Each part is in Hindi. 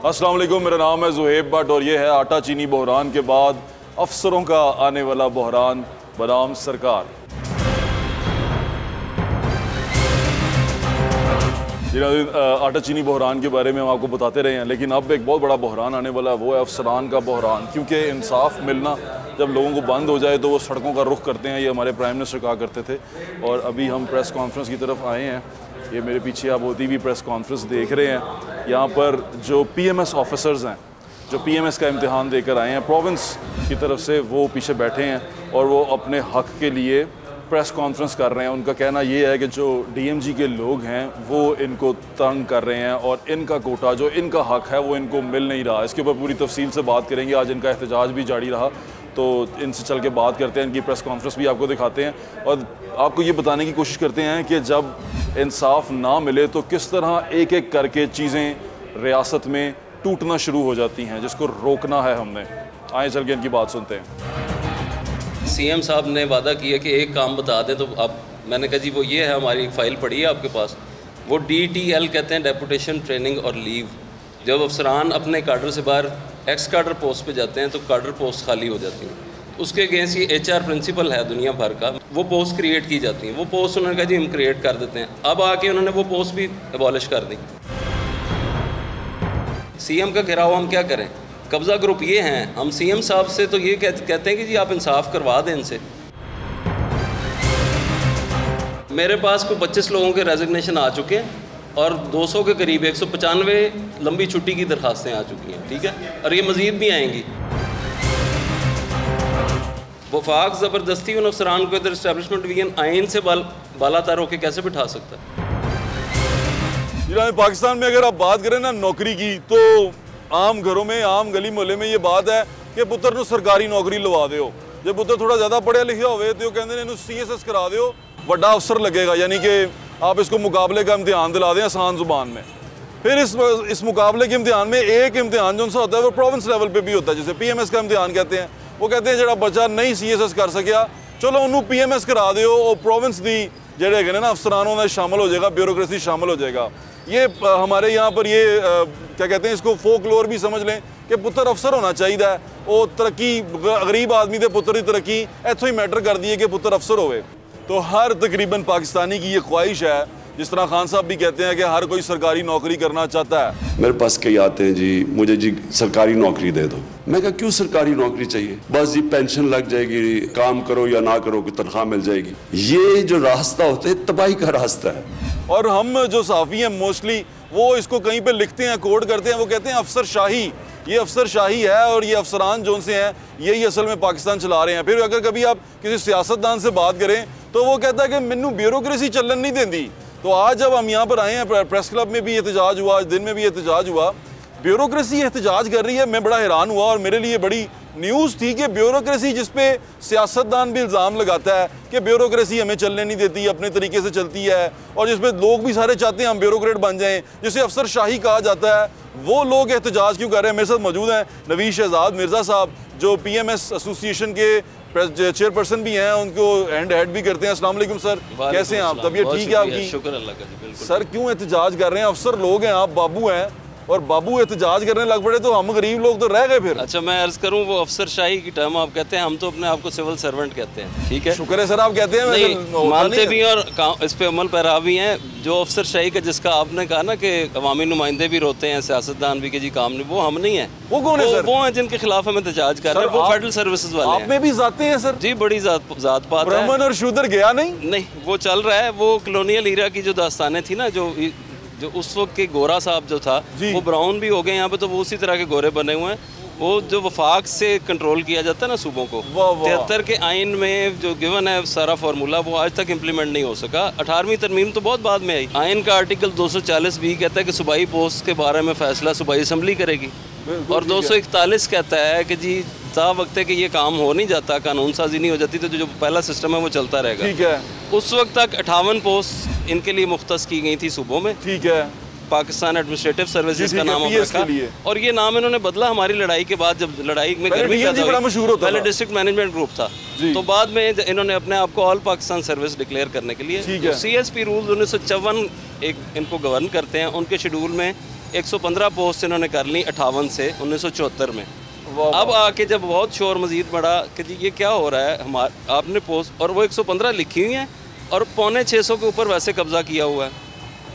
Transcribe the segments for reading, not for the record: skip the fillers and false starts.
अस्सलाम वालेकुम, मेरा नाम है ज़ुहैब भट्ट और ये है आटा चीनी बहरान के बाद अफसरों का आने वाला बहरान बनाम सरकार। आटा चीनी बहरान के बारे में हम आपको बताते रहे हैं, लेकिन अब एक बहुत बड़ा बहरान आने वाला है, वो है अफसरान का बहरान। क्योंकि इंसाफ मिलना जब लोगों को बंद हो जाए तो वो सड़कों का रुख करते हैं, ये हमारे प्राइम मिनिस्टर कहा करते थे। और अभी हम प्रेस कॉन्फ्रेंस की तरफ आए हैं, ये मेरे पीछे आप होती हुई प्रेस कॉन्फ्रेंस देख रहे हैं। यहाँ पर जो PMS ऑफिसर्स हैं, जो PMS का इम्तिहान देकर आए हैं प्रोविंस की तरफ से, वो पीछे बैठे हैं और वो अपने हक़ के लिए प्रेस कॉन्फ्रेंस कर रहे हैं। उनका कहना ये है कि जो DMG के लोग हैं वो इनको तंग कर रहे हैं और इनका कोटा जो इनका हक़ है वो इनको मिल नहीं रहा। इसके ऊपर पूरी तफसील से बात करेंगे। आज इनका एहतजाज भी जारी रहा, तो इनसे चल के बात करते हैं, इनकी प्रेस कॉन्फ्रेंस भी आपको दिखाते हैं और आपको ये बताने की कोशिश करते हैं कि जब इंसाफ ना मिले तो किस तरह एक एक करके चीज़ें रियासत में टूटना शुरू हो जाती हैं, जिसको रोकना है हमने। आए चल के इनकी बात सुनते हैं। CM साहब ने वादा किया कि एक काम बता दें, तो अब मैंने कहा जी वो ये है, हमारी फ़ाइल पड़ी है आपके पास, वो DTL कहते हैं, डेपुटेशन ट्रेनिंग और लीव। जब अफसरान अपने काडर से बाहर एक्स काडर पोस्ट पे जाते हैं तो काडर पोस्ट खाली हो जाती हैं, उसके अगेंस्ट ये HR प्रिंसिपल है दुनिया भर का, वो पोस्ट क्रिएट की जाती हैं। वो पोस्ट उन्होंने कहा जी हम क्रिएट कर देते हैं। अब आके उन्होंने वो पोस्ट भी एबॉलिश कर दी। CM का घेराव हम क्या करें? कब्ज़ा ग्रुप ये हैं, हम CM साहब से तो ये कहते हैं कि जी आप इंसाफ करवा दें इनसे। मेरे पास कोई 25 लोगों के रेजिग्नेशन आ चुके हैं और 200 के करीब 195 लंबी छुट्टी की दरखास्तें आ चुकी हैं, ठीक है, और ये मज़ीद भी आएंगी। वफाक ज़बरदस्ती उन अफसरान को इधर इस्टेब्लिशमेंट डिवीजन आइन से बालातर होकर कैसे बिठा सकता है? पाकिस्तान में अगर आप बात करें ना नौकरी की, तो आम घरों में, आम गली मोहल्ले में ये बात है कि पुत्र को सरकारी नौकरी लवा दो। जो पुत्र थोड़ा ज़्यादा पढ़िया लिखा हो तो कहते हैं CSS करा दो, बड़ा अफसर लगेगा, यानी कि आप इसको मुकाबले का इम्तिहान दिला दें आसान ज़ुबान में। फिर इस मुकाबले के इम्तिहान में एक इम्तिहान जो सा होता है वो प्रोविंस लेवल पे भी होता है, जिसे PMS का इम्तिहान कहते हैं। वो कहते हैं जरा बच्चा नहीं CSS कर सकिया, चलो उन्होंने PMS करा दो और प्रोविंस दी जेडे है ना अफसरानों में शामिल हो जाएगा, ब्यूरोक्रेसी शामिल हो जाएगा। ये हमारे यहाँ पर ये क्या कहते हैं, इसको फोकलोर भी समझ लें कि पुत्र अफसर होना चाहिए। वो तरक्की गरीब आदमी के पुत्र की तरक्की इतों ही मैटर कर दी है कि पुत्र अफसर होवे। तो हर तकरीबन पाकिस्तानी की ये ख्वाहिश है, जिस तरह खान साहब भी कहते हैं कि हर कोई सरकारी नौकरी करना चाहता है। मेरे पास कई आते हैं जी, मुझे जी सरकारी नौकरी दे दो। मैं कहा क्यों सरकारी नौकरी चाहिए? बस जी पेंशन लग जाएगी, काम करो या ना करो, कोई तनख्वाह मिल जाएगी। ये जो रास्ता होता है तबाही का रास्ता है। और हम जो सहाफ़ी हैं मोस्टली वो इसको कहीं पे लिखते हैं, कोड करते हैं, वो कहते हैं अफसर शाही। ये अफसर शाही है और ये अफसरान जो से हैं यही असल में पाकिस्तान चला रहे हैं। फिर अगर कभी आप किसी सियासतदान से बात करें तो वो कहता है कि मैनू ब्यूरोक्रेसी चलन नहीं देती। तो आज जब हम यहाँ पर आए हैं, प्रेस क्लब में भी एहतजाज हुआ, आज दिन में भी एहतजाज हुआ, ब्यूरोक्रेसी एहतजाज कर रही है। मैं बड़ा हैरान हुआ और मेरे लिए बड़ी न्यूज़ थी कि ब्यूरोक्रेसी, जिस पे सियासतदान भी इल्ज़ाम लगाता है कि ब्यूरोक्रेसी हमें चलने नहीं देती, अपने तरीके से चलती है, और जिस पे लोग भी सारे चाहते हैं हम ब्यूरोक्रेट बन जाएं, जिसे अफसर शाही कहा जाता है, वो लोग एहतजाज क्यों कर रहे हैं? मेरे साथ मौजूद हैं नवीद शहजाद मिर्ज़ा साहब, जो PMS एसोसिएशन के चेयरपर्सन भी हैं, उनको हेड भी करते हैं। अस्सलाम वालेकुम सर, कैसे हैं आप? तबीयत ठीक है आपकी? शुक्र अल्लाह का जी, बिल्कुल। सर क्यों एहतजाज कर रहे हैं? अफसर लोग हैं, आप बाबू हैं, और बाबू एहतजाज करने लग पड़े तो हम गरीब लोग तो रह गए फिर। अच्छा, मैं अर्ज करूं, वो अफसर शाही की टर्म आप कहते हैं, हम तो अपने आप को सिविल सर्वेंट कहते हैं, ठीक है? शुक्र है सर आप कहते हैं। नहीं, मानते भी और इस पे अमल पैरा भी हैं। जो अफसर शाही का जिसका आपने कहा ना कि अवामी नुमाइंदे भी रोते हैं, सियासतदान भी, कि जी काम नहीं, वो हम नहीं है। वो कौन है सर? वो हैं जिनके खिलाफ हम एहतजाज कर रहे हैं, वो फेडरल सर्विसेज वाले हैं। आप में भी जाते हैं सर? जी, बड़ी जात पात है। ब्राह्मण और शूद्र गया नहीं, वो चल रहा है। वो कॉलोनियल एरिया की जो दास्तानें थी ना, जो उस वक्त के गोरा साहब जो था वो ब्राउन भी हो गए यहाँ पे, तो वो उसी तरह के गोरे बने हुए हैं। वो जो वफाक से कंट्रोल किया जाता है ना सूबों को, 73 के आइन में जो गिवन है सारा फार्मूला, वो आज तक इम्प्लीमेंट नहीं हो सका। 18वीं तरमीम तो बहुत बाद में आई। आइन का आर्टिकल 240 भी कहता है कि सूबाई पोस्ट के बारे में फैसला सूबाई असम्बली करेगी, और 241 कहता है कि जी ता वक्त है कि ये काम हो नहीं जाता, कानून साजी नहीं हो जाती, तो जो पहला सिस्टम है वो चलता रहेगा। ठीक है। उस वक्त तक 58 पोस्ट इनके लिए मुख्तस की गई थी सूबों में, ठीक है, पाकिस्तान एडमिनिस्ट्रेटिव सर्विसेज का नाम रखा, और ये नाम इन्होंने बदला हमारी लड़ाई के बाद। जब लड़ाई में गर्मी बड़ा मशहूर होता, पहले डिस्ट्रिक्ट मैनेजमेंट ग्रुप था, तो बाद में इन्होंने अपने आप को ऑल पाकिस्तान सर्विस डिक्लेयर करने के लिए CSP रूल 1954 एक इनको गवर्न करते हैं। उनके शेड्यूल में 115 पोस्ट इन्होंने कर ली 58 से 1974 में। वाह। अब आके जब बहुत शोर मजीद बढ़ा कि जी ये क्या हो रहा है, आपने पोस्ट, और वो 115 लिखी हुई हैं और 550 के ऊपर वैसे कब्जा किया हुआ है।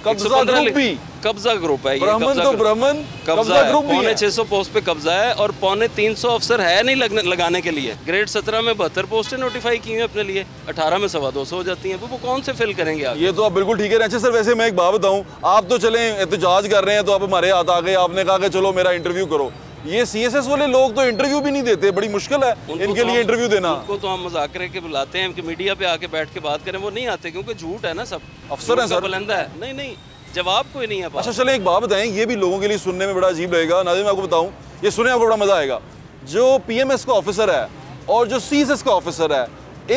कब्जा ग्रुप भी, कब्जा ग्रुप है ये, ब्राह्मण तो ब्राह्मण, कब्जा ग्रुप भी है। 650 पोस्ट पे कब्जा है और 350 अफसर है नहीं लगाने के लिए। ग्रेड 17 में 72 पोस्टें नोटिफाई की हैं अपने लिए, 18 में 225 हो जाती हैं। वो कौन से फिल करेंगे आप? ये तो आप बिल्कुल ठीक है। अच्छा सर, वैसे मैं एक बात बताऊं, आप तो चलें एहतजाज कर रहे हैं तो आप हमारे हाथ आ गए, आपने कहा कि चलो मेरा इंटरव्यू करो। ये CSS वाले लोग तो इंटरव्यू भी नहीं देते, बड़ी मुश्किल है इनके लिए इंटरव्यू देना। उनको तो हम मुज़ाकरे के बुलाते हैं कि मीडिया पे आके बैठ के बात करें, वो नहीं आते क्योंकि झूठ है ना, सब अफसर हैं सर, बुलंदा है। नहीं, जवाब कोई नहीं है। अच्छा चले एक बात बताएं, ये भी लोगों के लिए सुनने में बड़ा अजीब लगेगा। नाज़रीन मैं आपको बताऊं, ये सुनने में आपको बड़ा मजा आएगा। जो PMS का ऑफिसर है और जो CSS का ऑफिसर है,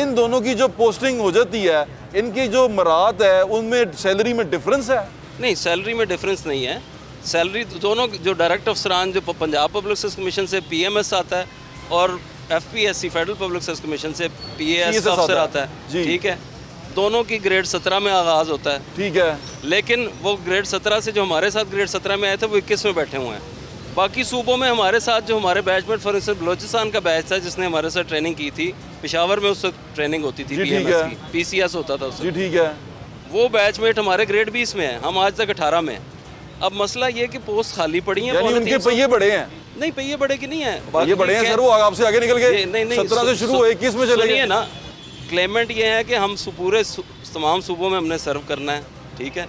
इन दोनों की जो पोस्टिंग हो जाती है, इनकी जो मरात है उनमें सैलरी में डिफरेंस है? नहीं, सैलरी में डिफरेंस नहीं है। सैलरी दोनों, जो डायरेक्ट अफसरान जो पंजाब पब्लिक सर्विस कमीशन से PMS आता है और FPSC federal public service commission से PAS का अफसर आता है, ठीक है, दोनों की ग्रेड 17 में आगाज़ होता है, ठीक है। लेकिन वो ग्रेड 17 से जो हमारे साथ ग्रेड 17 में आए थे वो 21 में बैठे हुए हैं। बाकी सूबों में हमारे साथ जो हमारे बैचमेट, फॉर इंस्टेंस बलोचिस्तान का बैच था जिसने हमारे साथ ट्रेनिंग की थी, पेशावर में उससे ट्रेनिंग होती थी PMS की, PCS होता था उससे, ठीक है। वो बैचमेट हमारे ग्रेड 20 में है, हम आज तक 18 में। अब मसला ये कि पोस्ट खाली पड़ी हैं, उनके पहिए बड़े हैं। नहीं, पहिए बड़े की नहीं है, ये बड़े हैं सर, वो आपसे आगे निकल गए। 17 से शुरू हुए 21 में चले गए ना। क्लेमेंट ये है कि हम पूरे तमाम सूबों में हमने सर्व करना है, ठीक है,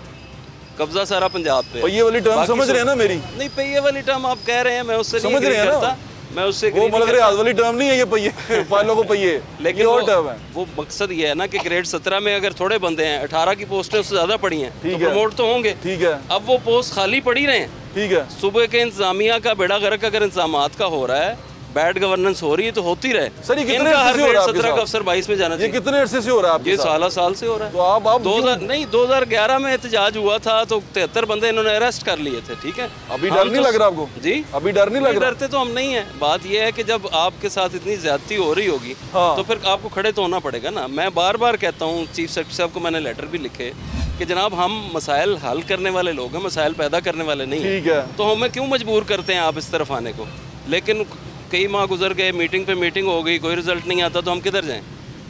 कब्जा सारा पंजाब पे। पहिए वाली टर्म समझ रहे हैं ना मेरी? नहीं, पहिए वाली टर्म आप कह रहे हैं, मैं उससे समझ रहे हैं ना, मैं उससे वो मतलब हाथ वाली टर्म नहीं है ये पहिए फाइलों को पहिए, लेकिन और टर्म है। वो मकसद ये है ना कि ग्रेड 17 में अगर थोड़े बंदे हैं, 18 की पोस्टें उससे ज्यादा पड़ी हैं तो प्रमोट तो होंगे, ठीक है। अब वो पोस्ट खाली पड़ी रहे, ठीक है, सुबह के इंतजामिया का बेड़ा गर्क अगर इंतजामात का हो रहा है, बैड गवर्नेंस हो रही है तो होती रहे। सर ये कितने अरसे से हो रहा है? 17 का अफसर 22 में जाना चाहिए। ये कितने अरसे से हो रहा है? ये साल से हो रहा है। तो आप 2011 में एहतजाज हुआ था तो 73 बंदे इन्होंने अरेस्ट कर लिए थे, ठीक है। अभी डर नहीं लग रहा आपको? जी, अभी डर नहीं लग रहा? डरते तो हम नहीं है। बात ये है कि जब आपके साथ इतनी ज्यादती हो रही होगी तो फिर आपको खड़े तो होना पड़ेगा ना। मैं बार बार कहता हूँ, चीफ सेक्रेटरी साहब को मैंने लेटर भी लिखे कि जनाब हम मसाइल हल करने वाले लोग हैं, मसाइल पैदा करने वाले नहीं, ठीक है, तो हमें क्यों मजबूर करते हैं आप इस तरफ आने को। लेकिन कई माह गुजर गए, मीटिंग पे मीटिंग हो गई, कोई रिजल्ट नहीं आता तो हम किधर जाएं।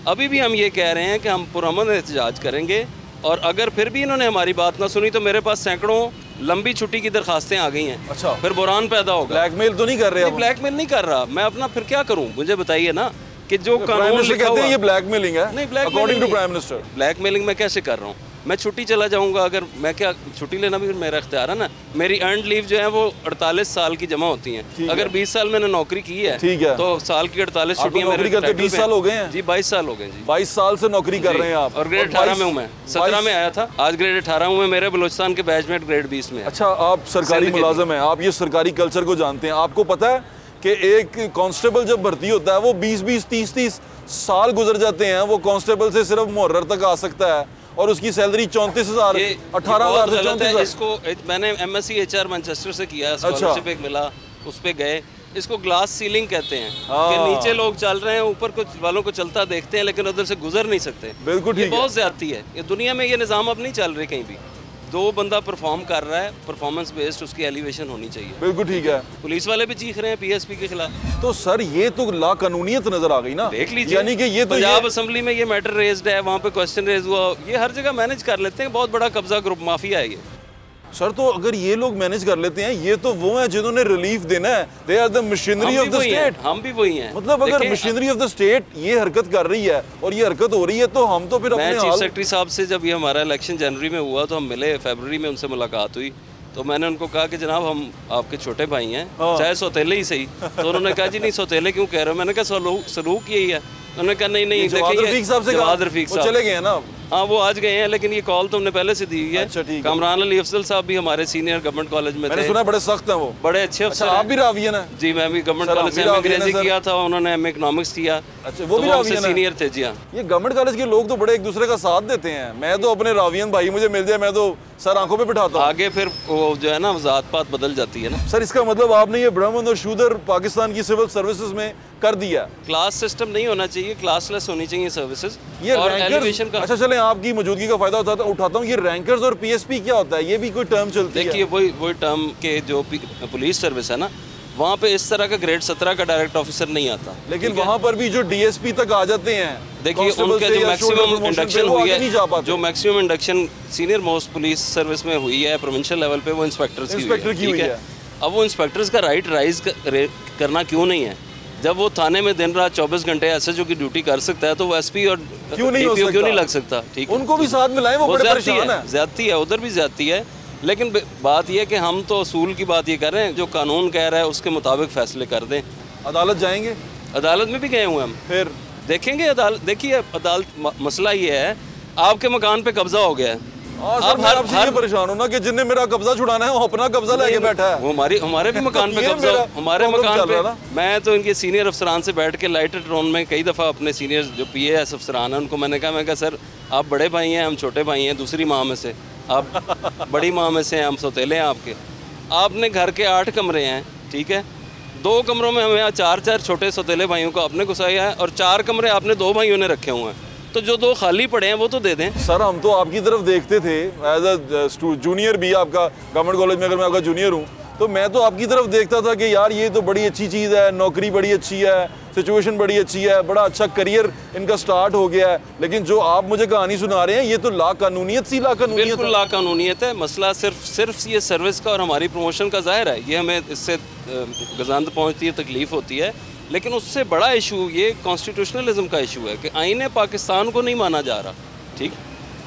अभी भी हम ये कह रहे हैं कि हम पुरअमन एहतजाज करेंगे और अगर फिर भी इन्होंने हमारी बात ना सुनी तो मेरे पास सैकड़ों लंबी छुट्टी की दरखास्तें आ गई हैं। अच्छा, फिर बुरान पैदा होगा। ब्लैकमेल तो नहीं कर रहे? ब्लैकमेल नहीं कर रहा मैं, अपना फिर क्या करूँ, मुझे बताइए ना कि जो कानून लिखा हुआ है ये ब्लैकमेलिंग है। नहीं, according to prime minister blackmailing मैं कैसे कर रहा हूँ? मैं छुट्टी चला जाऊंगा, अगर मैं क्या छुट्टी लेना भी मेरा इख्तियार है ना। मेरी अर्नड लीव जो है वो 48 साल की जमा होती हैं। अगर 20 साल मैंने नौकरी की है, ठीक है, तो साल की 48 छुट्टियां मेरे करते 20 साल हो गए हैं? जी 22 साल हो गए जी। 22 साल से नौकरी कर रहे हैं आप? और ग्रेड 18 में हूँ मैं, 17 में आया था, आज ग्रेड 18 हूँ मैं। मेरे बलोचिस्तान के बैचमेट ग्रेड 20 में। अच्छा, आप सरकारी मुलाजिम हैं, आप ये सरकारी कल्चर को जानते हैं। आपको पता है कि एक कांस्टेबल जब भर्ती होता है वो 20-20, 30-30 साल गुजर जाते हैं, वो कांस्टेबल से सिर्फ मुहर्रर तक आ सकता है और उसकी सैलरी 34,000, 18,000 से 34,000। इसको मैंने MSc HR मैनचेस्टर से किया, स्कॉलरशिप एक मिला, उस पे गए। इसको ग्लास सीलिंग कहते हैं कि नीचे लोग चल रहे हैं, ऊपर कुछ वालों को चलता देखते हैं लेकिन उधर से गुजर नहीं सकते। बिल्कुल ठीक है, बहुत ज्यादती है ये दुनिया में। ये निज़ाम अब नहीं चल रही कहीं भी। दो बंदा परफॉर्म कर रहा है, परफॉर्मेंस बेस्ड उसकी एलिवेशन होनी चाहिए। बिल्कुल ठीक है। पुलिस वाले भी चीख रहे हैं PSP के खिलाफ। तो सर ये तो लाकानूनियत नजर आ गई ना, देख लीजिए। यानी कि ये तो पंजाब असेंबली में ये मैटर रेज्ड है, वहाँ पे क्वेश्चन रेज हुआ, ये हर जगह मैनेज कर लेते हैं। बहुत बड़ा कब्जा ग्रुप माफिया है ये। सर तो अगर ये लोग मैनेज कर लेते हैं, ये तो वो हैं जिन्होंने रिलीफ देना है। They are the machinery of the state. हम भी वही हैं। मतलब अगर मशीनरी ऑफ द स्टेट ये हरकत कर रही है और ये हरकत हो रही है तो हम तो फिर अपने चीफ सेक्रेटरी साहब से जब ये हमारा इलेक्शन जनवरी में हुआ तो हम मिले, फरवरी में उनसे मुलाकात हुई तो मैंने उनको कहा कि जनाब हम आपके छोटे भाई हैं, चाहे सौतेले ही सही। तो उन्होंने कहा जी नहीं सौतेले क्यों कह रहे हो? मैंने कहा सलूक यही है। उन्होंने कहा नहीं देखिए जवाद रफीक साहब चले गए हैं ना। हाँ वो आज गए हैं, लेकिन ये कॉल तो हमने पहले से दी हुई है। अच्छा, कामरान अली अफजल साहब भी हमारे सीनियर गवर्नमेंट कॉलेज में मैंने सुना बड़े सख्त हैं वो, बड़े अच्छे अफसर। आप भी रावियन हैं? जी मैं भी गवर्नमेंट कॉलेज से अंग्रेजी किया था, उन्होंने MA इकोनॉमिक्स किया। अच्छा, वो भी रावियन सीनियर थे। जी हाँ, ये गवर्नमेंट कॉलेज के लोग तो बड़े एक दूसरे का साथ देते हैं। मैं तो अपने रावियन भाई मुझे मिल जाए मैं तो सर आंखों पे बिठाता हूँ। आगे फिर वो जो है ना जात पात बदल जाती है ना। सर इसका मतलब आपने ये ब्राह्मण और शूदर पाकिस्तान की सिविल सर्विसेज में कर दिया। क्लास सिस्टम नहीं होना चाहिए, क्लासलेस होनी चाहिए सर्विसेज। ये और रैंकर्स, एलिवेशन का, अच्छा चलें आपकी मौजूदगी का फायदा उठाता हूँ, ये रैंकर्स और पीएसपी क्या होता है, ये भी कोई टर्म चलती है? देखिए वही टर्म के जो पुलिस सर्विस है ना, वहाँ पे इस तरह का ग्रेड 17 का डायरेक्ट ऑफिसर नहीं आता। लेकिन वहाँ पर भी जो डीएसपी तक आ जाते हैं, देखिए उनका जो मैक्सिमम इंडक्शन हुई है, जो maximum induction senior most police service में हुई है प्रोविंशियल लेवल पे, वो इंस्पेक्टर्स की हुई है। अब वो इंस्पेक्टर्स का राइट राइज करना क्यों नहीं है? जब वो थाने में दिन रात 24 घंटे एसएचओ की ड्यूटी कर सकता है, तो वो एसपी और क्यों नहीं लग सकता? ठीक, उनको भी साथ मिलाएं, वो बड़े परेशान हैं। ज्यादती है, उधर भी ज्यादती है। लेकिन बात यह कि हम तो असूल की बात ये कर रहे हैं, जो कानून कह रहा है उसके मुताबिक फैसले कर दें। अदालत जाएंगे? अदालत में भी गए हुए हम, फिर देखेंगे अदालत। देखिए अदालत, मसला ये है, आपके मकान पे कब्जा हो गया है, आप हर परेशान हो ना कि जिन्हें मेरा कब्जा छुड़ाना है वो अपना कब्जा लेके बैठा है। वो हमारे भी मकान पे कब्जा, हमारे मकान पे। मैं तो इनके सीनियर अफसरान से बैठ के लाइट ड्रोन में कई दफ़ा अपने सीनियर जो पीएएस अफसरान हैं उनको मैंने कहा सर आप बड़े भाई हैं, हम छोटे भाई हैं, दूसरी माँ में से, आप बड़ी माँ में से हैं, हम सौतेले हैं आपके। आपने घर के 8 कमरे हैं, ठीक है, 2 कमरों में हमें 4 छोटे सौतेले भाइयों को आपने घुसाया है, और 4 कमरे आपने 2 भाइयों ने रखे हुए हैं, तो जो 2 खाली पड़े हैं वो तो दे दें। सर हम तो आपकी तरफ देखते थे एज अ जूनियर भी, आपका गवर्नमेंट कॉलेज में अगर मैं आपका जूनियर हूँ तो मैं तो आपकी तरफ देखता था कि यार ये तो बड़ी अच्छी चीज़ है, नौकरी बड़ी अच्छी है, सिचुएशन बड़ी अच्छी है, बड़ा अच्छा करियर इनका स्टार्ट हो गया है। लेकिन जो आप मुझे कहानी सुना रहे हैं ये तो लाकानूनियत सी लाकानूनियत। बिल्कुल लाकानूनियत है। मसला सिर्फ ये सर्विस का और हमारी प्रमोशन का ज़ाहिर है, ये हमें इससे गजांद पहुँचती है, तकलीफ़ होती है, लेकिन उससे बड़ा इशू ये कॉन्स्टिट्यूशनलिज्म का इशू है कि आईने पाकिस्तान को नहीं माना जा रहा। ठीक,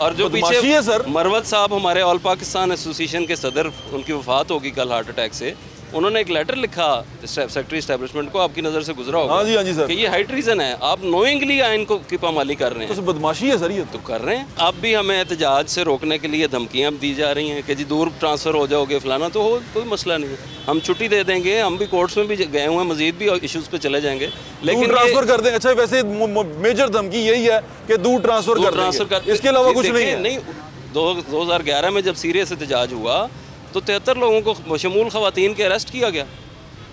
और जो पीछे सर मरवत साहब हमारे ऑल पाकिस्तान एसोसिएशन के सदर, उनकी वफात होगी कल हार्ट अटैक से, उन्होंने एक लेटर लिखा सेक्रेटरी एस्टैब्लिशमेंट को, आपकी नज़र से गुजरा होगा। हाँ जी सर, कि ये हाई ट्रीजन है, आप नोइंगली आइन को की पामाली कर रहे हैं। तो बदमाशी है सर, ये तो कर रहे हैं। अब भी हमें एहतजाज से रोकने के लिए धमकियाँ दी जा रही हैं कि जी दूर ट्रांसफ़र हो जाओगे फलाना, तो कोई मसला नहीं है, हम छुट्टी दे देंगे। हम भी कोर्ट्स में भी गए हुए हैं, मजीद भी इशूज़ पे चले जाएंगे, लेकिन ट्रांसफ़र कर दें। अच्छा वैसे मेजर धमकी यही है कि दूर ट्रांसफ़र कर, इसके अलावा कुछ नहीं है। नहीं, 2011 में जब सीरियस एहतजाज हुआ तो 73 लोगों को शमूल ख़वातीन के अरेस्ट किया गया।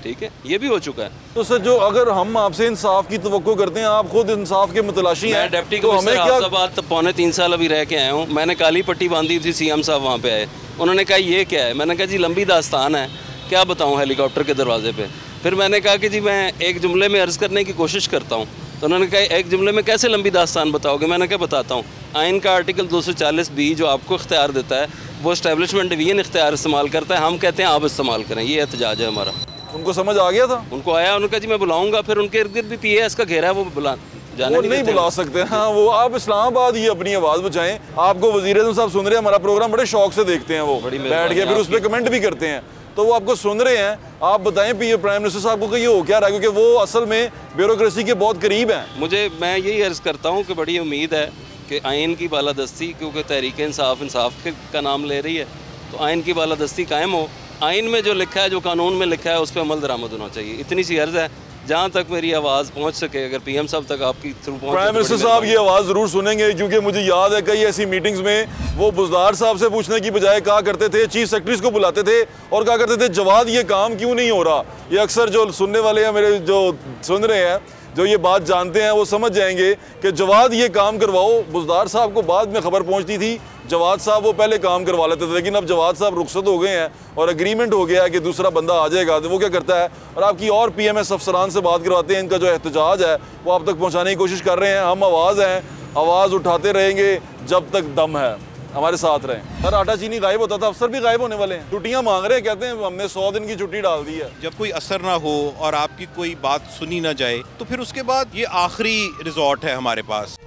ठीक है, ये भी हो चुका है। तो सर जो अगर हम आपसे इंसाफ की तवक्को करते हैं, आप खुद इंसाफ के मुतलाशी हैं, डिप्टी कमिश्नर आफताबाद तक 3.25 साल अभी रह के आया हूँ। मैंने काली पट्टी बांधी थी, सीएम साहब वहाँ पे आए, उन्होंने कहा ये क्या है? मैंने कहा जी लंबी दास्तान है, क्या बताऊँ हेलीकॉप्टर के दरवाजे पे। फिर मैंने कहा कि जी मैं एक जुमले में अर्ज़ करने की कोशिश करता हूँ, तो उन्होंने कहा एक जुमले में कैसे लंबी दास्तान बताओगे? मैंने कहा बताता हूँ। आइन का आर्टिकल 240B जो आपको इख्तियार देता है, वो एस्टैब्लिशमेंट डिवीजन इख्तियार इस्तेमाल करता है, हम कहते हैं आप इस्तेमाल करें, ये एहतजाज है हमारा। उनको समझ आ गया था? उनको आया, उन्होंने कहा जी मैं बुलाऊंगा, फिर उनके इर्द गिर्द भी पीएएस का घेरा है, वो वो नहीं बुला सकते। हाँ, वो आप इस्लामाबाद ही अपनी आवाज़ बचाएं। आपको वज़ीर-ए-आज़म साहब सुन रहे हैं, हमारा प्रोग्राम बड़े शौक से देखते हैं, वो बैठ के फिर उस पर कमेंट भी करते हैं, तो वो आपको सुन रहे हैं। आप बताएं प्राइम मिनिस्टर साहब को कि ये हो क्या रहा है, क्योंकि वो असल में ब्यूरोक्रेसी के बहुत करीब हैं। मैं यही अर्ज़ करता हूँ कि बड़ी उम्मीद है कि आइन की बालादस्ती, क्योंकि तहरीक इंसाफ का नाम ले रही है, तो आइन की बालादस्ती कायम हो। आइन में जो लिखा है, जो कानून में लिखा है, उस पर अमल दरामद होना चाहिए। इतनी सी अर्ज़ है, जहाँ तक मेरी आवाज़ पहुँच सके, अगर पीएम साहब तक आपकी थ्रू पहुँच। प्राइम मिनिस्टर साहब ये आवाज़ ज़रूर सुनेंगे, क्योंकि मुझे याद है कई ऐसी मीटिंग्स में वो बुज़दार साहब से पूछने की बजाय कहा करते थे, चीफ सेक्रेटरीज को बुलाते थे और कहा करते थे जवाद ये काम क्यों नहीं हो रहा। ये अक्सर जो सुनने वाले हैं, मेरे जो सुन रहे हैं, जो ये बात जानते हैं, वो समझ जाएंगे कि जवाद ये काम करवाओ। बुज़दार साहब को बाद में खबर पहुँचती थी, जवाद साहब वो पहले काम करवा लेते थे, लेकिन अब जवाद साहब रुखसत हो गए हैं और एग्रीमेंट हो गया है कि दूसरा बंदा आ जाएगा, तो वो क्या करता है और आपकी और पीएमएस अफसरान से बात करवाते हैं। इनका जो एहतजाज है वो आप तक पहुंचाने की कोशिश कर रहे हैं। हम आवाज़ हैं, आवाज़ उठाते रहेंगे जब तक दम है, हमारे साथ रहें। सर आटा चीनी गायब होता था, अफसर भी गायब होने वाले हैं, छुट्टियां मांग रहे हैं, कहते हैं हमने 100 दिन की छुट्टी डाल दी है। जब कोई असर ना हो और आपकी कोई बात सुनी ना जाए, तो फिर उसके बाद ये आखिरी रिजॉर्ट है हमारे पास।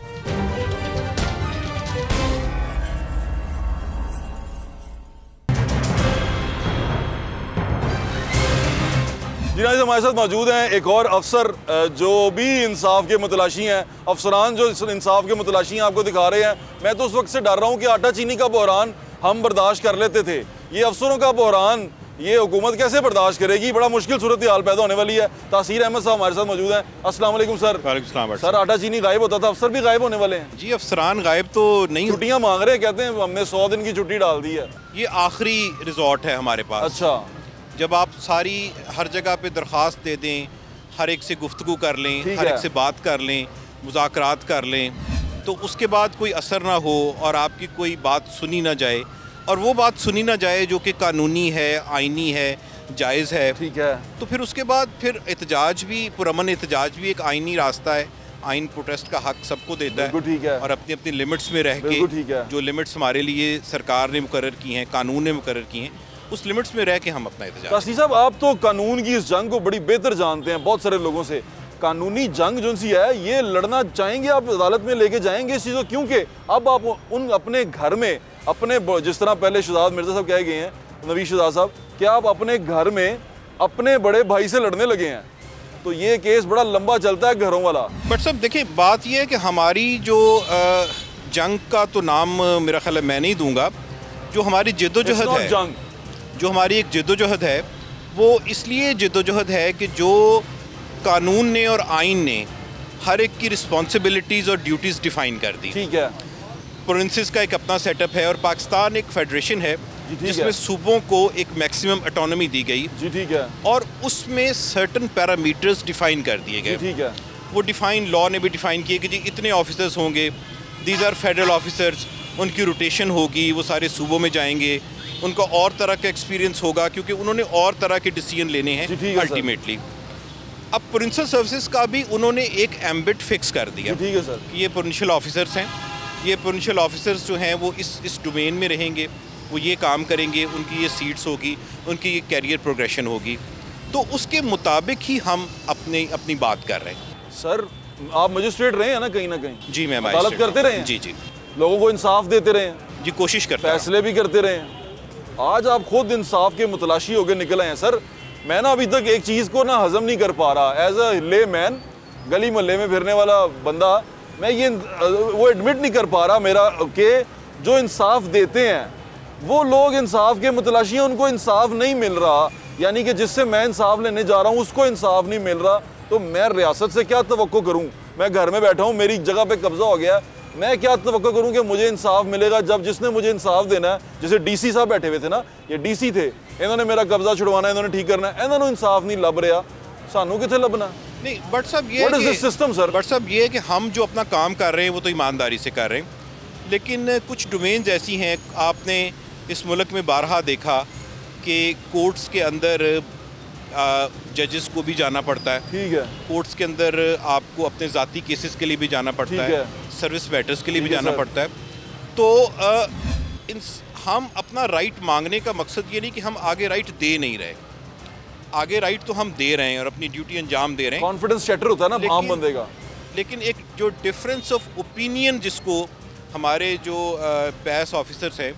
जिन्हें हमारे साथ मौजूद हैं एक और अफसर जो भी इंसाफ के मुतलाशी हैं, अफसरान जो इंसाफ के मुतलाशी हैं, आपको दिखा रहे हैं। मैं तो उस वक्त से डर रहा हूँ कि आटा चीनी का बहरान हम बर्दाश्त कर लेते थे, ये अफसरों का बहरान ये हुकूमत कैसे बर्दाश्त करेगी? बड़ा मुश्किल सूरत हाल पैदा होने वाली है। तासीर अहमद साहब हमारे साथ मौजूद हैं। अस्सलाम वालेकुम सर। वालेकुम सर, आटा चीनी गायब होता था, अफसर भी गायब होने वाले हैं। जी, अफसरान गायब तो नहीं, छुट्टियां मांग रहे हैं, कहते हैं हमने 100 दिन की छुट्टी डाल दी है। ये आखिरी रिजॉर्ट है हमारे पास। अच्छा, जब आप सारी हर जगह पे दरख्वास्त दे दें, हर एक से गुफ्तगू कर लें, ठीक हर है। एक से बात कर लें, मुज़ाकरात कर लें, तो उसके बाद कोई असर ना हो और आपकी कोई बात सुनी ना जाए, और वो बात सुनी ना जाए जो कि कानूनी है, आइनी है, जायज़ है, ठीक है। तो फिर उसके बाद फिर एहतजाज भी, पुरअमन एहतजाज भी एक आइनी रास्ता है। आइन प्रोटेस्ट का हक सबको देता बिल्कुल ठीक है। और अपनी अपनी लिमिट्स में रह बिल्कुल ठीक है। के, जो लिमिट्स हमारे लिए सरकार ने मुकर्रर की हैं, कानून ने मुकर्रर की हैं, उस लिमिट्स में रह के हम अपना एहतजाज। तासीर साहब, आप तो कानून की इस जंग को बड़ी बेहतर जानते हैं बहुत सारे लोगों से। कानूनी जंग जो सी है, ये लड़ना चाहेंगे आप? अदालत में लेके जाएंगे इस चीज़ को? क्योंकि अब आप उन अपने घर में अपने, जिस तरह पहले शहजाद मिर्जा साहब कह गए हैं, नवीद शहजाद साहब, कि आप अपने घर में अपने बड़े भाई से लड़ने लगे हैं, तो ये केस बड़ा लंबा चलता है घरों वाला। बट साहब देखिए, बात यह है कि हमारी जो जंग का तो नाम मेरा ख्याल है मैं नहीं दूंगा, जो हमारी जद्दोजहद है, जंग, जो हमारी एक जद्दोजहद है, वो इसलिए जद्दोजहद है कि जो कानून ने और आइन ने हर एक की रिस्पॉन्सिबिलिटीज़ और ड्यूटीज़ डिफ़ाइन कर दी। ठीक है। प्रोविंसेस का एक अपना सेटअप है, और पाकिस्तान एक फेडरेशन है जिसमें सूबों को एक मैक्सिमम ऑटोनॉमी दी गई। जी ठीक है। और उसमें सर्टन पैरामीटर्स डिफ़ाइन कर दिए गए। ठीक है। वो डिफ़ाइन लॉ ने भी डिफ़ाइन किए कि जी इतने ऑफिसर्स होंगे, दीज आर फेडरल ऑफिसर्स, उनकी रोटेशन होगी, वो सारे सूबों में जाएंगे, उनका और तरह का एक्सपीरियंस होगा क्योंकि उन्होंने और तरह के डिसीजन लेने हैं अल्टीमेटली। अब प्रोविंशियल सर्विसेज का भी उन्होंने एक एम्बिट फिक्स कर दिया। ठीक है सर। ये प्रोविंशियल ऑफिसर्स हैं, ये प्रोविंशियल ऑफिसर्स जो हैं वो इस डोमेन में रहेंगे, वो ये काम करेंगे, उनकी ये सीट्स होगी, उनकी ये कैरियर प्रोग्रेशन होगी, तो उसके मुताबिक ही हम अपनी बात कर रहे हैं। सर, आप मजिस्ट्रेट रहे हैं ना कहीं ना कहीं? जी, मैं अदालत करते रहे हैं? जी जी, लोगों को इंसाफ देते रहे हैं? जी, कोशिश करते हैं, फैसले भी करते रहे हैं। आज आप खुद इंसाफ के मुतलाशी होकर निकले हैं। सर, मैं ना अभी तक एक चीज़ को ना हजम नहीं कर पा रहा, एज अ ले मैन, गली मोहल्ले में फिरने वाला बंदा, मैं ये वो एडमिट नहीं कर पा रहा मेरा कि जो इंसाफ देते हैं वो लोग इंसाफ के मुतलाशी हैं, उनको इंसाफ नहीं मिल रहा, यानी कि जिससे मैं इंसाफ लेने जा रहा हूँ उसको इंसाफ नहीं मिल रहा, तो मैं रियासत से क्या तवक्को करूँ? मैं घर में बैठा हूँ, मेरी जगह पे कब्जा हो गया, मैं क्या तवक्को करूँ कि मुझे इंसाफ मिलेगा जब जिसने मुझे इंसाफ देना है, जैसे डीसी साहब बैठे हुए थे ना, ये डीसी थे, इन्होंने मेरा कब्जा छुड़वाना है, इन्होंने ठीक करना है, इन्होंने इंसाफ नहीं लब रहा, सानू कितने लबना? नहीं, बट साहब ये सिस्टम सर, बट साहब ये है कि हम जो अपना काम कर रहे हैं वो तो ईमानदारी से कर रहे हैं, लेकिन कुछ डोमेन्स ऐसी हैं, आपने इस मुल्क में बारहा देखा कि कोर्ट्स के अंदर जजेस को भी जाना पड़ता है। ठीक है। कोर्ट्स के अंदर आपको अपने ज़ाती केसेस के लिए भी जाना पड़ता है, सर्विस मैटर्स के लिए भी जाना पड़ता है। तो हम अपना राइट मांगने का मकसद ये नहीं कि हम आगे राइट दे नहीं रहे, आगे राइट तो हम दे रहे हैं और अपनी ड्यूटी अंजाम दे रहे हैं। कॉन्फिडेंस शैटर होता है ना आम बंदे का। लेकिन एक जो डिफरेंस ऑफ ओपिनियन, जिसको हमारे जो पैस ऑफिसर्स हैं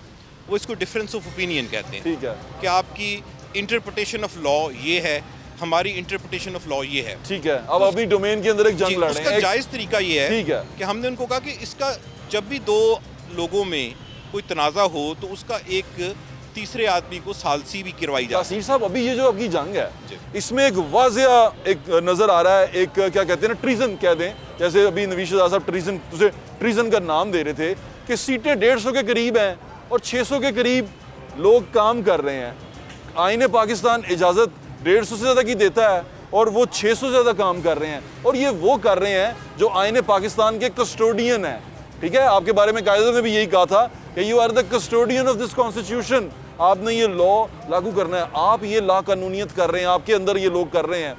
वो इसको डिफरेंस ऑफ ओपिनियन कहते हैं। ठीक है। कि आपकी इंटरप्रिटेशन ऑफ लॉ ये है, हमारी इंटरप्रिटेशन ऑफ लॉ ये है। ठीक है। अब अपनी डोमेन के अंदर एक जंग लड़ रहे हैं। उसका जायज़ तरीका ये है, ठीक है, कि हमने उनको कहा कि इसका जब भी दो लोगों में कोई तनाज़ा हो तो उसका एक तीसरे आदमी को सालसी भी करवाई जाए। तासीर साहब, अभी ये जो आपकी जंग है इसमें एक वाज़िया एक नज़र आ रहा है, एक क्या कहते हैं ना, ट्रीजन कह दें, जैसे अभी नवीद शहजाद साहब ट्रीजन, तुझे ट्रीजन का नाम दे रहे थे कि सीटें 150 के करीब हैं और 600 के करीब लोग काम कर रहे हैं। आईने पाकिस्तान इजाज़त 150 से ज़्यादा की देता है और वो 600 से ज़्यादा काम कर रहे हैं, और ये वो कर रहे हैं जो आईने पाकिस्तान के कस्टोडियन हैं। ठीक है, आपके बारे में कायदे ने भी यही कहा था कि you are the custodian of this constitution, आपने ये लॉ लागू करना है, आप ये ला कानूनियत कर रहे हैं, आपके अंदर ये लोग कर रहे हैं,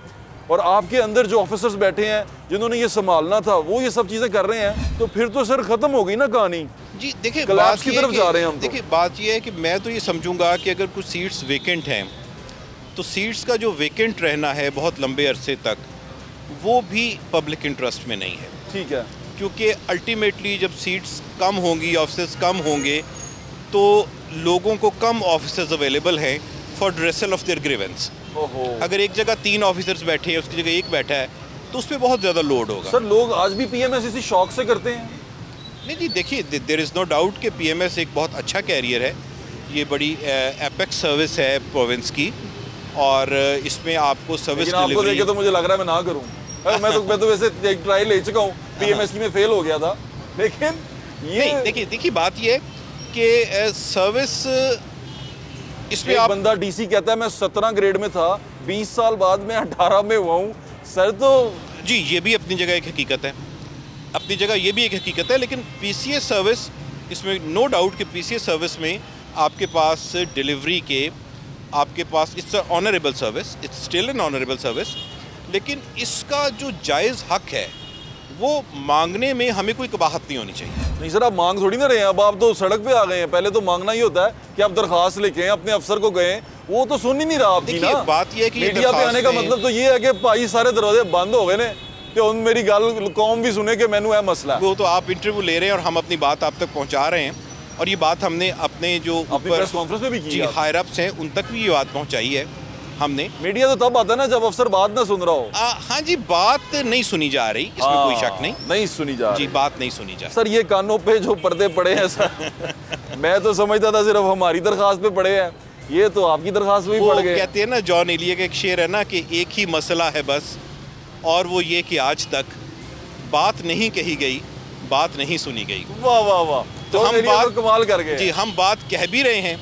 और आपके अंदर जो ऑफिसर्स बैठे हैं जिन्होंने ये संभालना था वो ये सब चीज़ें कर रहे हैं, तो फिर तो सर ख़त्म हो गई ना कहानी। जी देखिए, बात की तरफ जा रहे हैं हम। देखिए, बात ये है कि मैं तो ये समझूंगा कि अगर कुछ सीट्स वेकेंट हैं तो सीट्स का जो वेकेंट रहना है बहुत लंबे अरसे तक, वो भी पब्लिक इंटरेस्ट में नहीं है। ठीक है। क्योंकि अल्टीमेटली जब सीट्स कम होंगी, ऑफिसर्स कम होंगे, तो लोगों को कम ऑफिसर्स अवेलेबल हैं फॉर ड्रेसल ऑफ देयर ग्रीवेंस। अगर एक जगह 3 ऑफिसर्स बैठे हैं, उसकी जगह 1 बैठा है, तो उस पर बहुत ज़्यादा लोड होगा। सर, लोग आज भी पीएमएस इसी शौक से करते हैं? नहीं जी, देखिए, देयर इज़ नो डाउट कि पीएमएस एक बहुत अच्छा कैरियर है, ये बड़ी एपेक्स सर्विस है प्रोविंस की, और इसमें आपको सर्विस आपको डिलीवरी। देखे तो मुझे लग रहा है मैं ना करूँ। मैं तो वैसे एक ट्राई ले चुका हूँ, PMSE में फेल हो गया था, लेकिन ये नहीं, देखिए बात ये है कि सर्विस इसमें आप बंदा DC कहता है मैं 17 ग्रेड में था, 20 साल बाद मैं 18 में हुआ हूँ सर। तो जी, ये भी अपनी जगह एक हकीकत है, अपनी जगह ये भी एक हकीकत है, लेकिन PCS सर्विस, इसमें नो डाउट कि PCS सर्विस में आपके पास डिलीवरी के, आपके पास it's honourable service, it's still an honourable service, लेकिन इसका जो जायज़ हक है वो मांगने में हमें कोई कबाहत नहीं होनी चाहिए। नहीं सर, आप मांग थोड़ी ना रहे हैं, अब आप तो सड़क पे आ गए हैं। पहले तो मांगना ही होता है कि आप दरखास्त लेके हैं, अपने अफसर को गए, वो तो सुन ही नहीं रहा आपकी ना। बात ये है कि मीडिया पे आने का मतलब तो ये है कि भाई सारे दरवाजे बंद हो गए ने, तो उन मेरी गल कौम भी सुने कि मैनू है मसला। वो तो आप इंटरव्यू ले रहे हैं और हम अपनी बात आप तक पहुंचा रहे हैं, और ये बात हमने अपने जो प्रेस कॉन्फ्रेंस में भी की, हायर अप्स हैं उन तक भी ये बात पहुंचाई है हमने। मीडिया तो तब आता है ना जब अफसर बात ना सुन रहा हो। हाँ जी, बात नहीं सुनी जा रही, इसमें कोई शक नहीं सुनी जा रही जी, बात नहीं सुनी जा रही। सर ये कानों पे जो पर्दे पड़े हैं सर मैं तो समझता था सिर्फ हमारी दरखास्त पे पड़े हैं, ये तो आपकी दरखास्त में भी पड़ गए। कहते हैं ना, जॉन एलिया का एक शेर है ना कि एक ही मसला है बस, और वो ये कि आज तक बात नहीं कही गई, बात नहीं सुनी गई। वाह वाह वाह, तो हम बात कमाल कर गए जी, हम बात कह भी रहे हैं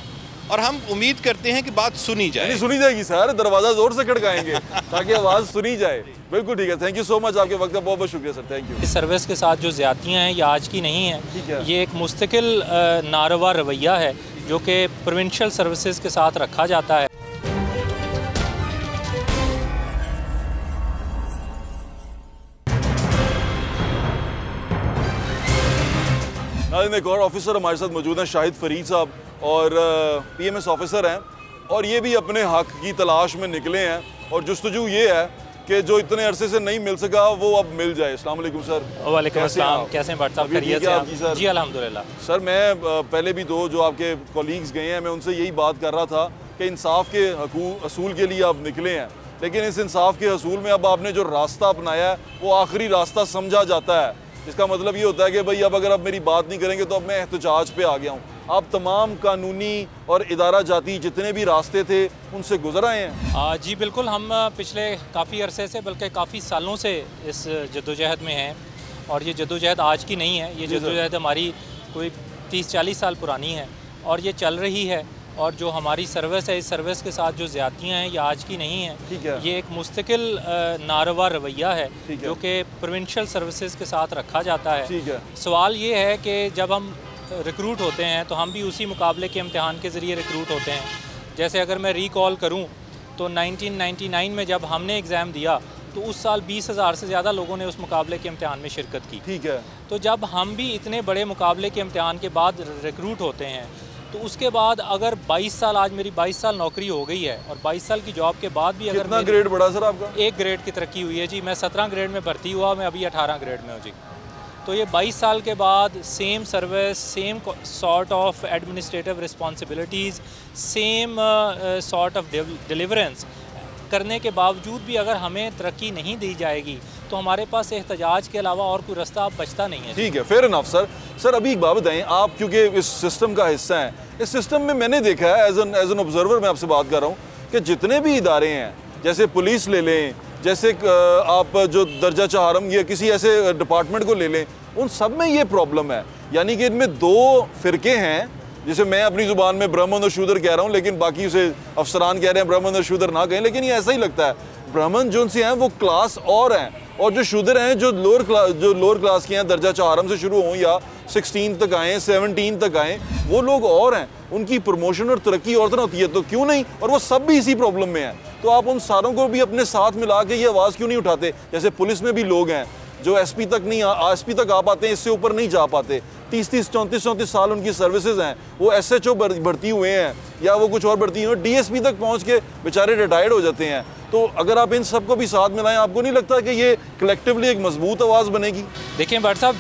और हम उम्मीद करते हैं कि बात सुनी जाए। सुनी जाएगी सर, दरवाजा जोर से खड़काएंगे ताकि आवाज सुनी जाए। बिल्कुल ठीक है, थैंक यू सो मच, आपके वक्त का बहुत बहुत शुक्रिया सर, थैंक यू। इस सर्विस के साथ जो ज़्यादतियाँ हैं ये आज की नहीं है, ये एक मुस्तकिल नारवा रवैया है जो कि प्रोविंशियल सर्विसेज के साथ रखा जाता है। एक और ऑफिसर हमारे साथ मौजूद हैं, शाहिद फरीद साहब, और PMS ऑफिसर हैं, और ये भी अपने हक की तलाश में निकले हैं, और जुस्तजू ये है कि जो इतने अरसे से नहीं मिल सका वो अब मिल जाए। अस्सलाम वालेकुम सर। वालेकुम अस्सलाम, कैसे हैं भट्ट साहब? खैरियत से आप? जी अल्हम्दुलिल्लाह। सर मैं पहले भी दो जो आपके कॉलीग्स गए हैं, मैं उनसे यही बात कर रहा था कि इंसाफ के असूल के लिए आप निकले हैं, लेकिन इस इंसाफ के असूल में अब आपने जो रास्ता अपनाया है वो आखिरी रास्ता समझा जाता है। इसका मतलब ये होता है कि भाई अब अगर आप मेरी बात नहीं करेंगे तो अब मैं एहतजाज पे आ गया हूँ। आप तमाम कानूनी और इदारा जाती जितने भी रास्ते थे उनसे गुजर आए हैं। जी बिल्कुल, हम पिछले काफ़ी अरसे से, बल्कि काफ़ी सालों से इस जद्दोजहद में हैं, और ये जद्दोजहद आज की नहीं है, ये जद्दोजहद हमारी कोई 30-40 साल पुरानी है और ये चल रही है। और जो हमारी सर्विस है, इस सर्विस के साथ जो ज़्यादतियाँ हैं ये आज की नहीं है, ये एक मुस्तकिल नारवा रवैया है जो कि प्रोविंशियल सर्विसेज के साथ रखा जाता है। सवाल ये है कि जब हम रिक्रूट होते हैं तो हम भी उसी मुकाबले के इम्तिहान के ज़रिए रिक्रूट होते हैं। जैसे अगर मैं रिकॉल करूं तो 1999 में जब हमने एग्ज़ाम दिया तो उस साल 20,000 से ज़्यादा लोगों ने उस मुकाबले के इम्तिहान में शिरकत की। ठीक है। तो जब हम भी इतने बड़े मुकाबले के इम्तिहान के बाद रिक्रूट होते हैं तो उसके बाद अगर 22 साल, आज मेरी 22 साल नौकरी हो गई है और 22 साल की जॉब के बाद भी अगर कितना ग्रेड बढ़ा सर आपका? 1 ग्रेड की तरक्की हुई है जी। मैं 17 ग्रेड में भर्ती हुआ, मैं अभी 18 ग्रेड में हूँ जी। तो ये 22 साल के बाद same service, same sort of administrative responsibilities, same sort of deliverance करने के बावजूद भी अगर हमें तरक्की नहीं दी जाएगी तो हमारे पास एहतजाज के अलावा और कोई रास्ता बचता नहीं है। ठीक है, फेयर इनफ सर। सर अभी एक बात बताएं, आप क्योंकि इस सिस्टम का हिस्सा हैं, इस सिस्टम में मैंने देखा है एज एन ऑब्जर्वर, मैं आपसे बात कर रहा हूँ कि जितने भी इदारे हैं, जैसे पुलिस ले लें, जैसे आप जो दर्जा चहारम या किसी ऐसे डिपार्टमेंट को ले लें, उन सब में ये प्रॉब्लम है। यानी कि इनमें 2 फ़िरके हैं, जिसे मैं अपनी ज़ुबान में ब्राह्मण और शूद्र कह रहा हूँ, लेकिन बाकी उसे अफसरान कह रहे हैं ब्राह्मण और शूद्र ना कहें, लेकिन ये ऐसा ही लगता है। ब्राह्मण जो उनसे हैं वो क्लास और हैं, और जो शूद्र हैं जो लोअर क्लास के हैं, दर्जा चहारम से शुरू हों या 16 तक आएँ, 17 तक आएँ, वो लोग और हैं, उनकी प्रमोशन और तरक्की और तरह होती है, तो क्यों नहीं? और वो सब भी इसी प्रॉब्लम में हैं। तो आप उन सारों को भी अपने साथ मिला के ये आवाज़ क्यों नहीं उठाते? जैसे पुलिस में भी लोग हैं जो SP तक आ पाते हैं, इससे ऊपर नहीं जा पाते। 30-30, 34-34 साल उनकी सर्विसेज हैं, वो SHO भर्ती हुए हैं या वो कुछ और भर्ती हुए, DSP तक पहुंच के बेचारे रिटायर्ड हो जाते हैं। तो अगर आप इन सबको भी साथ मिलाएं, आपको नहीं लगता कि ये कलेक्टिवली एक मजबूत आवाज़ बनेगी? देखिए भट्ट साहब,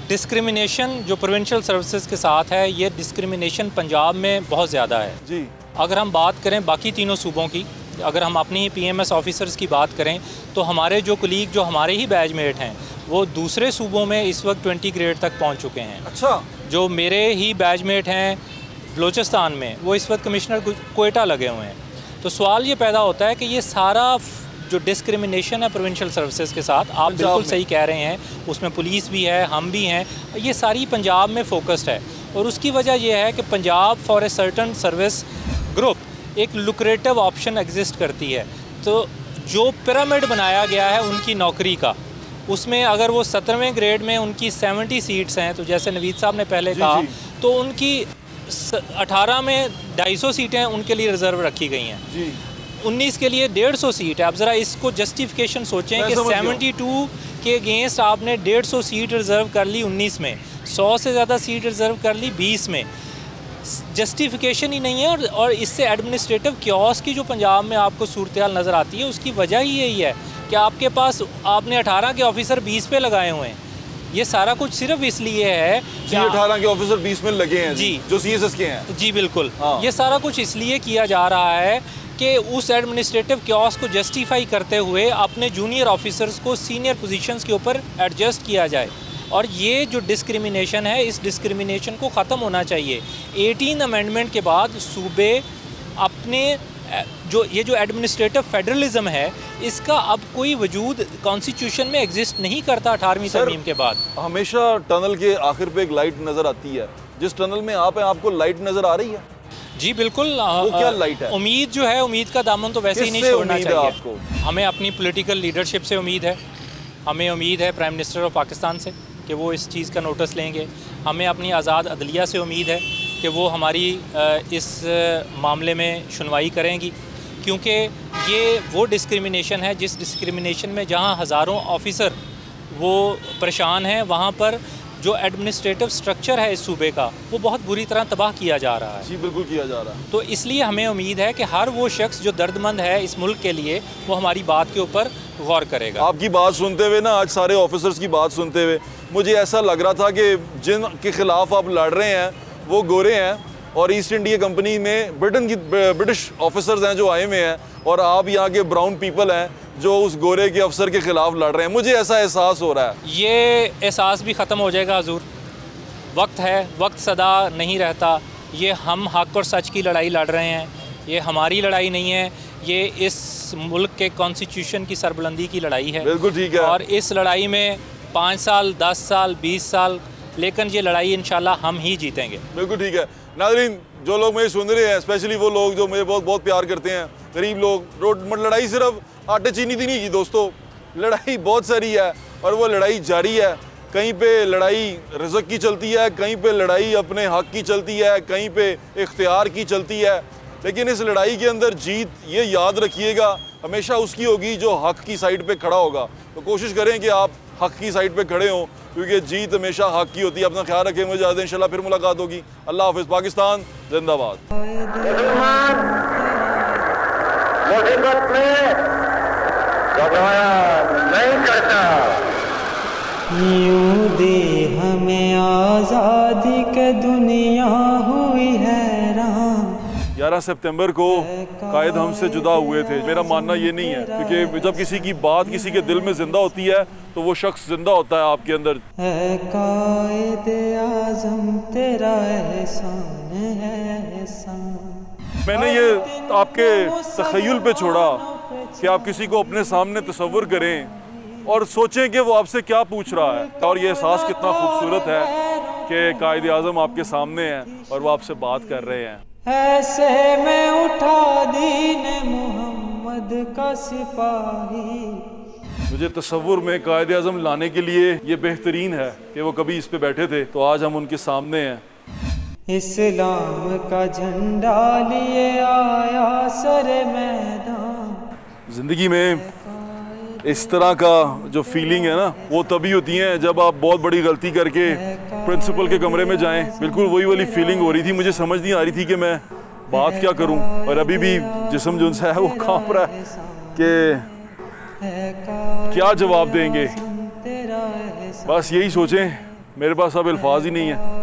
डिस्क्रिमिनेशन जो प्रोविंशियल सर्विसेज के साथ है, ये डिस्क्रिमिनेशन पंजाब में बहुत ज़्यादा है जी। अगर हम बात करें बाकी तीनों सूबों की, अगर हम अपनी ही PMS ऑफिसर्स की बात करें तो हमारे जो कलीग, जो हमारे ही बैचमेट हैं, वो दूसरे सूबों में इस वक्त 20 ग्रेड तक पहुंच चुके हैं। अच्छा। जो मेरे ही बैचमेट हैं बलूचिस्तान में वो इस वक्त कमिश्नर कोयटा लगे हुए हैं। तो सवाल ये पैदा होता है कि ये सारा जो डिस्क्रिमिनेशन है प्रोविंशियल सर्विसेज के साथ, आप बिल्कुल सही कह रहे हैं, उसमें पुलिस भी है, हम भी हैं, ये सारी पंजाब में फोकस्ड है। और उसकी वजह यह है कि Punjab for a certain service group एक लुक्रेटिव ऑप्शन एग्जिस्ट करती है। तो जो पिरामिड बनाया गया है उनकी नौकरी का, उसमें अगर वो 17वें ग्रेड में उनकी 70 सीट्स हैं, तो जैसे नवीद साहब ने पहले कहा, तो उनकी 18 में 250 सीटें उनके लिए रिज़र्व रखी गई हैं, 19 के लिए 150 सीट है। आप ज़रा इसको जस्टिफिकेशन सोचें कि 72 के अगेंस्ट आपने 150 सीट रिज़र्व कर ली 19 में, 100 से ज़्यादा सीट रिज़र्व कर ली 20 में, जस्टिफिकेशन ही नहीं है। और इससे एडमिनिस्ट्रेटिव क्योस की जो पंजाब में आपको सूरत हाल नज़र आती है, उसकी वजह ही यही है कि आपके पास आपने 18 के ऑफिसर 20 पे लगाए हुए हैं। ये सारा कुछ सिर्फ इसलिए है कि 18 के ऑफिसर 20 में लगे हैं जी, जो CSS के हैं। जी बिल्कुल, ये सारा कुछ इसलिए किया जा रहा है कि उस एडमिनिस्ट्रेटिव क्योस को जस्टिफाई करते हुए अपने जूनियर ऑफिसर्स को सीनियर पोजीशंस के ऊपर एडजस्ट किया जाए। और ये जो डिस्क्रिमिनेशन है, इस डिस्क्रिमिनेशन को ख़त्म होना चाहिए। 18 अमेंडमेंट के बाद सूबे अपने जो ये जो एडमिनिस्ट्रेटिव फेडरलिज्म है, इसका अब कोई वजूद कॉन्स्टिट्यूशन में एग्जिस्ट नहीं करता 18वीं तरमीम के बाद। हमेशा टनल के आखिर पे एक लाइट नज़र आती है, जिस टनल में आप हैं आपको लाइट नज़र आ रही है? जी बिल्कुल। वो क्या लाइट है? उम्मीद जो है, उम्मीद का दामन तो वैसे ही नहीं छोड़ना चाहिए आपको। हमें अपनी पॉलिटिकल लीडरशिप से उम्मीद है, हमें उम्मीद है प्राइम मिनिस्टर ऑफ पाकिस्तान से कि वो इस चीज़ का नोटिस लेंगे। हमें अपनी आज़ाद अदलिया से उम्मीद है कि वो हमारी इस मामले में सुनवाई करेंगी, क्योंकि ये वो डिस्क्रिमिनेशन है जिस डिस्क्रिमिनेशन में जहाँ हज़ारों ऑफिसर वो परेशान हैं, वहाँ पर जो एडमिनिस्ट्रेटिव स्ट्रक्चर है इस सूबे का, वो बहुत बुरी तरह तबाह किया जा रहा है। जी बिल्कुल किया जा रहा है। तो इसलिए हमें उम्मीद है कि हर वो शख्स जो दर्दमंद है इस मुल्क के लिए, वो हमारी बात के ऊपर गौर करेगा। आपकी बात सुनते हुए ना, आज सारे ऑफिसर्स की बात सुनते हुए मुझे ऐसा लग रहा था कि जिन के खिलाफ आप लड़ रहे हैं वो गोरे हैं, और ईस्ट इंडिया कंपनी में ब्रिटिश ऑफिसर्स हैं जो आए हुए हैं, और आप यहाँ के ब्राउन पीपल हैं जो उस गोरे के अफसर के खिलाफ लड़ रहे हैं। मुझे ऐसा एहसास हो रहा है। ये एहसास भी ख़त्म हो जाएगा हुजूर, वक्त है, वक्त सदा नहीं रहता। ये हम हक और सच की लड़ाई लड़ रहे हैं, ये हमारी लड़ाई नहीं है, ये इस मुल्क के कॉन्स्टिट्यूशन की सरबुलंदी की लड़ाई है। बिल्कुल ठीक है। और इस लड़ाई में 5 साल, 10 साल, 20 साल, लेकिन ये लड़ाई इंशाल्लाह हम ही जीतेंगे। बिल्कुल ठीक है। नाज़रीन, जो लोग मुझे सुन रहे हैं, स्पेशली वो लोग जो मुझे बहुत बहुत प्यार करते हैं, गरीब लोग, लड़ाई सिर्फ आटे चीनी की नहीं की दोस्तों, लड़ाई बहुत सारी है और वो लड़ाई जारी है। कहीं पे लड़ाई रिज़्क़ की चलती है, कहीं पे लड़ाई अपने हक़ की चलती है, कहीं पे इख्तियार की चलती है, लेकिन इस लड़ाई के अंदर जीत, ये याद रखिएगा, हमेशा उसकी होगी जो हक़ की साइड पे खड़ा होगा। तो कोशिश करें कि आप हक़ की साइड पे खड़े हों, क्योंकि जीत हमेशा हक़ की होती है। अपना ख्याल रखें, मुझे ज़्यादा इंशाल्लाह फिर मुलाकात होगी। अल्लाह हाफ़िज़। पाकिस्तान जिंदाबाद। मुसीबत में घबराया नहीं करता। यूं दे हमें आज़ादी के दुनिया हुई हैरान। 11 सितंबर को कायद हमसे जुदा हुए थे। मेरा मानना ये नहीं है, क्योंकि जब किसी की बात किसी के दिल में जिंदा होती है तो वो शख्स जिंदा होता है आपके अंदर। है कायद आज़म तेरा एहसान है एहसान। मैंने ये आपके तख़य्युल पे छोड़ा कि आप किसी को अपने सामने तसव्वुर करें और सोचें कि वो आपसे क्या पूछ रहा है, और ये एहसास कितना खूबसूरत है कि कायद आज़म आपके सामने है और वो आपसे बात कर रहे हैं। ऐसे में उठा दीन मोहम्मद का सिपाही। मुझे तसव्वुर में कायद आज़म लाने के लिए ये बेहतरीन है कि वो कभी इस पे बैठे थे, तो आज हम उनके सामने हैं। इस्लाम का झंडा लिए आया सरे मैदान। ज़िंदगी में इस तरह का जो फीलिंग है ना, वो तभी होती है जब आप बहुत बड़ी गलती करके प्रिंसिपल के कमरे में जाएं। बिल्कुल वही वाली फीलिंग हो रही थी। मुझे समझ नहीं आ रही थी कि मैं बात क्या करूं, और अभी भी जिस्म जो है वो कांप रहा है कि क्या जवाब देंगे। बस यही सोचें, मेरे पास अब अल्फाज ही नहीं है।